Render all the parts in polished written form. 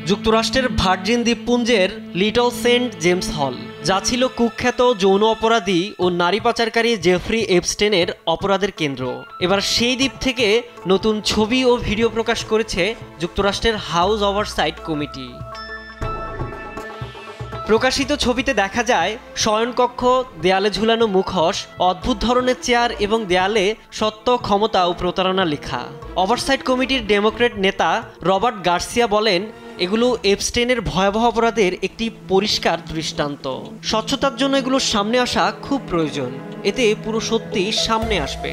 যুক্তরাষ্ট্রের ভার্জিন দ্বীপপুঞ্জের little Saint James হল, যা ছিল কুখ্যাত যৌন অপরাধী ও নারী পাচারকারী জেফ্রি এপস্টেনের অপরাধের কেন্দ্র, এবার সেই দ্বীপ থেকে নতুন ছবি ও ভিডিও প্রকাশ করেছে যুক্তরাষ্ট্রের হাউস ওভারসাইট কমিটি। প্রকাশিত ছবিতে দেখা যায় শয়নকক্ষ, দেয়ালে ঝুলানো মুখোশ, অদ্ভুত ধরনের চেয়ার এবং দেয়ালে সত্য, ক্ষমতা ও প্রতারণা লেখা। ওভারসাইট কমিটির ডেমোক্র্যাট নেতা রবার্ট গার্সিয়া বলেন, এগুলো এপস্টেনের ভয়াবহ অপরাধের একটি পরিষ্কার দৃষ্টান্ত। স্বচ্ছতার জন্য এগুলোর সামনে আসা খুব প্রয়োজন, এতে পুরো সত্যি সামনে আসবে।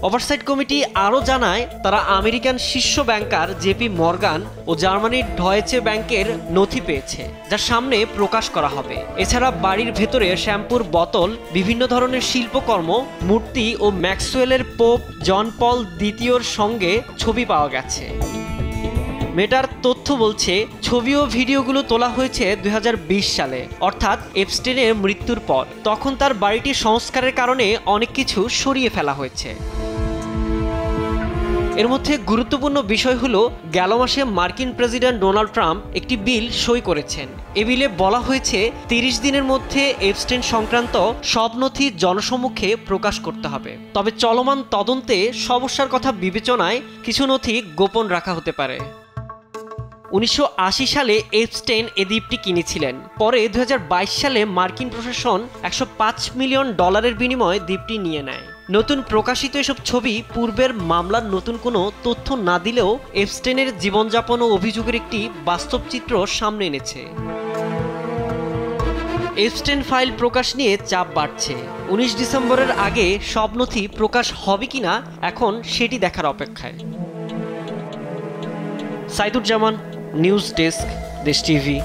ওভারসাইট কমিটি আরও জানায়, তারা আমেরিকান শীর্ষ ব্যাংকার জেপি মর্গান ও জার্মানির ডয়েচে ব্যাংকের নথি পেয়েছে, যা সামনে প্রকাশ করা হবে। এছাড়া বাড়ির ভেতরে শ্যাম্পুর বোতল, বিভিন্ন ধরনের শিল্পকর্ম, মূর্তি ও ম্যাক্সওয়েলের পোপ জন পল দ্বিতীয়র সঙ্গে ছবি পাওয়া গেছে। মেটার তথ্য বলছে, ছবি ও ভিডিওগুলো তোলা হয়েছে 2020 সালে, অর্থাৎ এপস্টেনের মৃত্যুর পর। তখন তার বাড়িটি সংস্কারের কারণে অনেক কিছু সরিয়ে ফেলা হয়েছে। এর মধ্যে গুরুত্বপূর্ণ বিষয় হলো, গেল মাসে মার্কিন প্রেসিডেন্ট ডোনাল্ড ট্রাম্প একটি বিল সই করেছেন। এ বিলে বলা হয়েছে 30 দিনের মধ্যে এপস্টেন সংক্রান্ত সব নথি জনসম্মুখে প্রকাশ করতে হবে। তবে চলমান তদন্তে সমস্যার কথা বিবেচনায় কিছু নথি গোপন রাখা হতে পারে। 1980 সালে এপস্টেন এ দ্বীপটি কিনেছিলেন। পরে 2022 সালে মার্কিন প্রশাসন $105 মিলিয়ন বিনিময়ে দ্বীপটি নিয়ে নেয়। নতুন প্রকাশিত এসব ছবি পূর্বের মামলার নতুন কোনো তথ্য না দিলেও এপস্টেনের জীবনযাপন ও অভিযোগের একটি বাস্তব চিত্র সামনে এনেছে। এপস্টেন ফাইল প্রকাশ নিয়ে চাপ বাড়ছে। 19 ডিসেম্বরের আগে সব নথি প্রকাশ হবে কিনা এখন সেটি দেখার অপেক্ষায়। সাইদুজ্জামান, নিউজ ডেস্ক, দেশ টিভি।